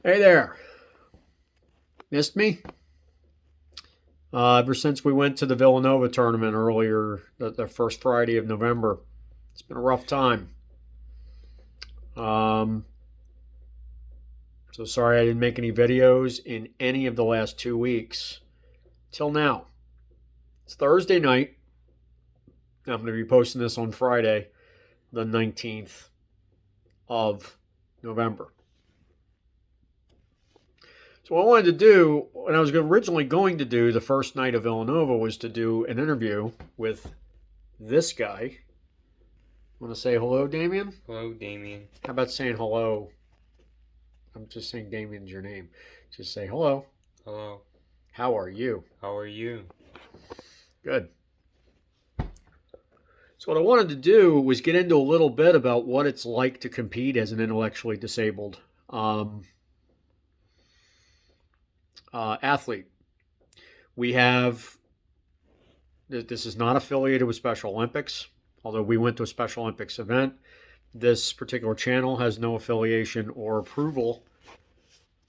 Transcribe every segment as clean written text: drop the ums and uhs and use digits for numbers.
Hey there. Missed me? Ever since we went to the Villanova tournament earlier, the first Friday of November, it's been a rough time. Um, so sorry I didn't make any videos in any of the last 2 weeks. Till now. It's Thursday night. I'm going to be posting this on Friday, the 19th of November. So what I wanted to do, what I was originally going to do the first night of Villanova was to do an interview with this guy. Want to say hello, Damien? Hello, Damien. How about saying hello? I'm just saying Damien's your name. Just say hello. Hello. How are you? How are you? Good. So what I wanted to do was get into a little bit about what it's like to compete as an intellectually disabled athlete. We have, this is not affiliated with Special Olympics, although we went to a Special Olympics event. This particular channel has no affiliation or approval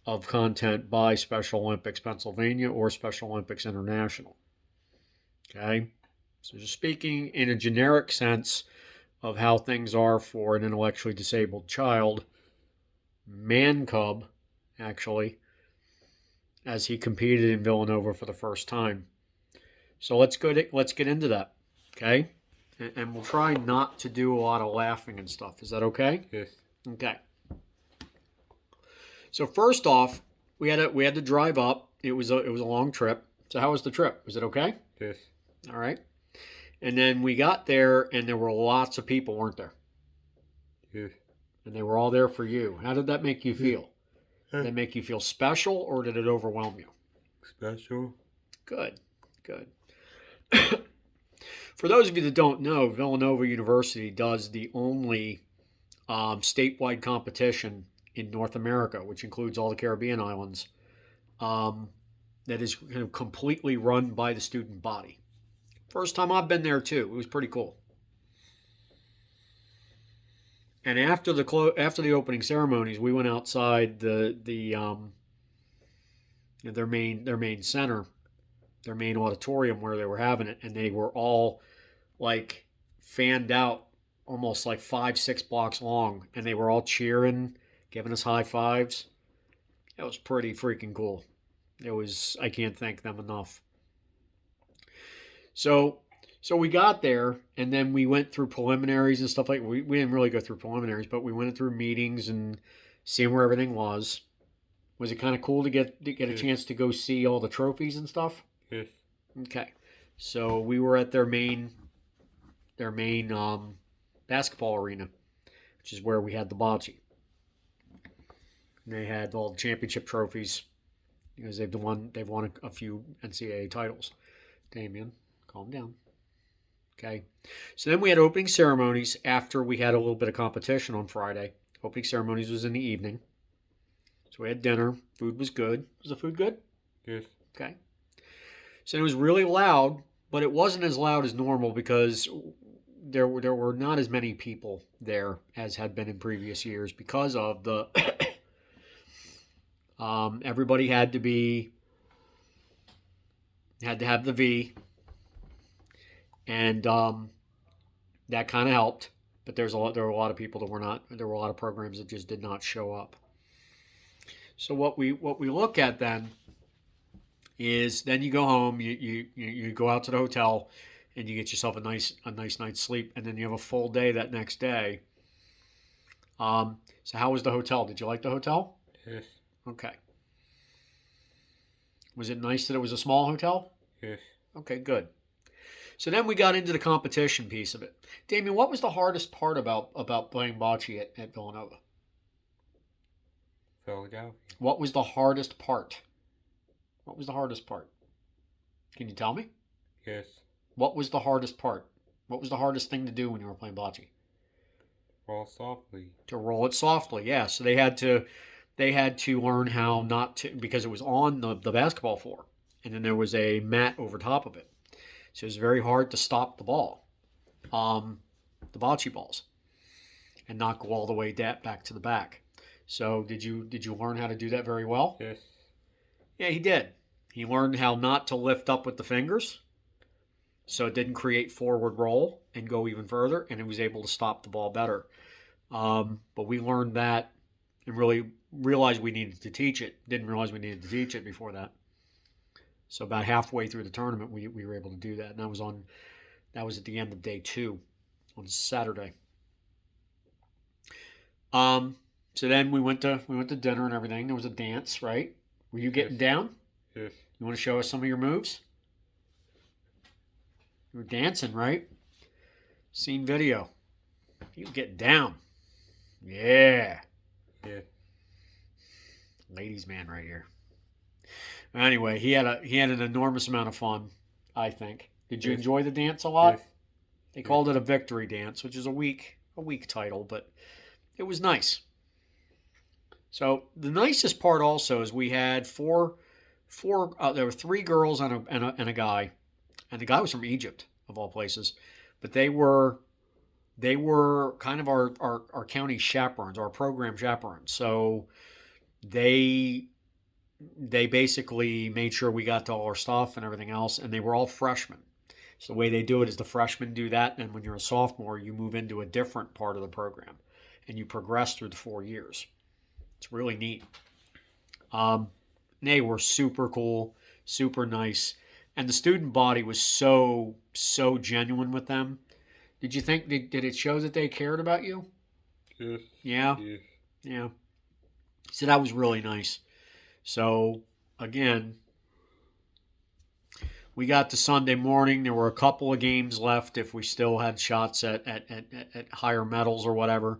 of content by Special Olympics Pennsylvania or Special Olympics International. Okay? So just speaking in a generic sense of how things are for an intellectually disabled child, man cub, actually, as he competed in Villanova for the first time. So let's get into that, okay? And we'll try not to do a lot of laughing and stuff. Is that okay? Yes. Okay. So first off, we had to drive up. It was a long trip. So how was the trip? Was it okay? Yes. All right. And then we got there, and there were lots of people, weren't there? Yes. And they were all there for you. How did that make you feel? Did it make you feel special, or did it overwhelm you? Special. Good. Good. For those of you that don't know, Villanova University does the only statewide competition in North America, which includes all the Caribbean islands, that is kind of completely run by the student body. First time I've been there too. It was pretty cool. And after the opening ceremonies, we went outside their main center, their main auditorium where they were having it, and they were all like fanned out, almost like 5-6 blocks long, and they were all cheering, giving us high fives. It was pretty freaking cool. I can't thank them enough. So we got there, and then we went through preliminaries and stuff like we didn't really go through preliminaries, but we went through meetings and seeing where everything was. Was it kind of cool to get a chance to go see all the trophies and stuff? Yes. Okay. So we were at their main basketball arena, which is where we had the bocce. And they had all the championship trophies because they've won a few NCAA titles. Damien, calm down. Okay. So then we had opening ceremonies after we had a little bit of competition on Friday. Opening ceremonies was in the evening. So we had dinner. Food was good. Was the food good? Yes. Okay. So it was really loud, but it wasn't as loud as normal because there were not as many people there as had been in previous years because of the everybody had to have the V, and that kind of helped. But there were a lot of people that were not. There were a lot of programs that just did not show up. So what we look at then is then you go home, you go out to the hotel, and you get yourself a nice night's sleep, and then you have a full day that next day. So how was the hotel? Did you like the hotel? Yes. Okay. Was it nice that it was a small hotel? Yes. Okay, good. So then we got into the competition piece of it. Damien, what was the hardest part about playing bocce at Villanova? Philadelphia. What was the hardest part? What was the hardest part? Can you tell me? Yes. What was the hardest part? What was the hardest thing to do when you were playing bocce? Roll softly. To roll it softly, yeah. So they had to learn how not to, because it was on the basketball floor, and then there was a mat over top of it. So it was very hard to stop the ball, the bocce balls, and not go all the way back to the back. So did you learn how to do that very well? Yes. Yeah, he did. He learned how not to lift up with the fingers, so it didn't create forward roll and go even further, and he was able to stop the ball better. But we learned that and really realized we needed to teach it. Didn't realize we needed to teach it before that. So about halfway through the tournament, we were able to do that, and that was at the end of day 2 on Saturday. So then we went to dinner and everything. There was a dance, right? Were you getting Yes. down? Yes. You want to show us some of your moves? You were dancing, right? Seen video. You were getting down. Yeah. Yes. Ladies man right here. Anyway, he had an enormous amount of fun, I think. Did you Yes. enjoy the dance a lot? Yes. They called it a victory dance, which is a weak title, but it was nice. So the nicest part also is we had four. There were 3 girls and a guy, and the guy was from Egypt of all places, but they were kind of our county chaperones, our program chaperones. So they they basically made sure we got to all our stuff and everything else, and they were all freshmen. So the way they do it is the freshmen do that, and when you're a sophomore, you move into a different part of the program, and you progress through the 4 years. It's really neat. Um, they were super cool, super nice, and the student body was so genuine with them. Did you think did it show that they cared about you? Yes. Yeah, Yes. yeah. So that was really nice. So again, we got to Sunday morning. There were a couple of games left if we still had shots at higher medals or whatever.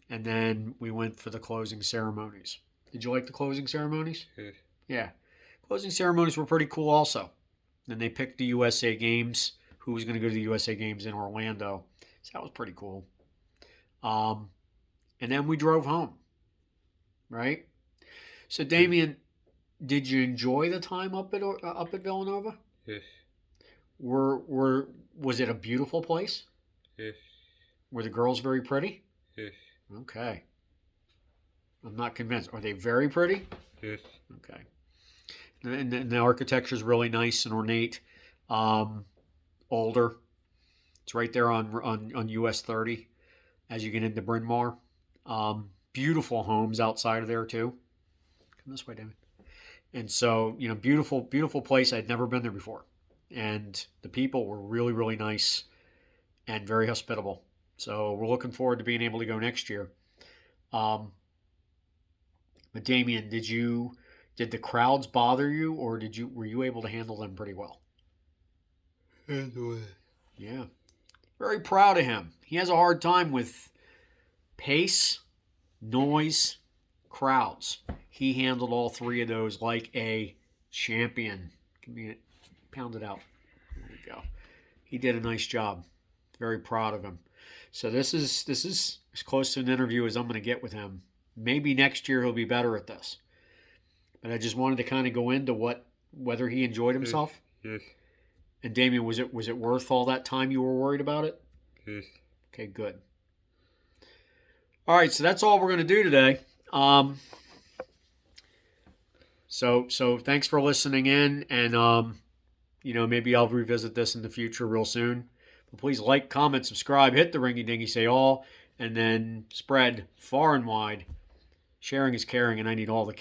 And then we went for the closing ceremonies. Did you like the closing ceremonies? Yes. Yeah. Closing ceremonies were pretty cool also. Then they picked the USA Games, who was going to go to the USA Games in Orlando. So that was pretty cool. Um, and then we drove home, right? So Damien, did you enjoy the time up at Villanova? Yes. Was it a beautiful place? Yes. Were the girls very pretty? Yes. Okay. I'm not convinced. Are they very pretty? Yes. Okay. And the architecture is really nice and ornate. Older. It's right there on US 30 as you get into Bryn Mawr. Beautiful homes outside of there too. Come this way, David. And so, beautiful place. I'd never been there before. And the people were really, really nice and very hospitable. So we're looking forward to being able to go next year. But Damien, did the crowds bother you, or were you able to handle them pretty well? Handle it. Yeah. Very proud of him. He has a hard time with pace, noise, crowds. He handled all 3 of those like a champion. Give me it. Pound it out. There we go. He did a nice job. Very proud of him. So this is as close to an interview as I'm going to get with him. Maybe next year he'll be better at this. But I just wanted to kind of go into whether he enjoyed himself. Yes. And Damien, was it worth all that time you were worried about it? Yes. Okay, good. All right, so that's all we're going to do today. So thanks for listening in, and maybe I'll revisit this in the future real soon. But please like, comment, subscribe, hit the ringy dingy, say all, and then spread far and wide. Sharing is caring, and I need all the care.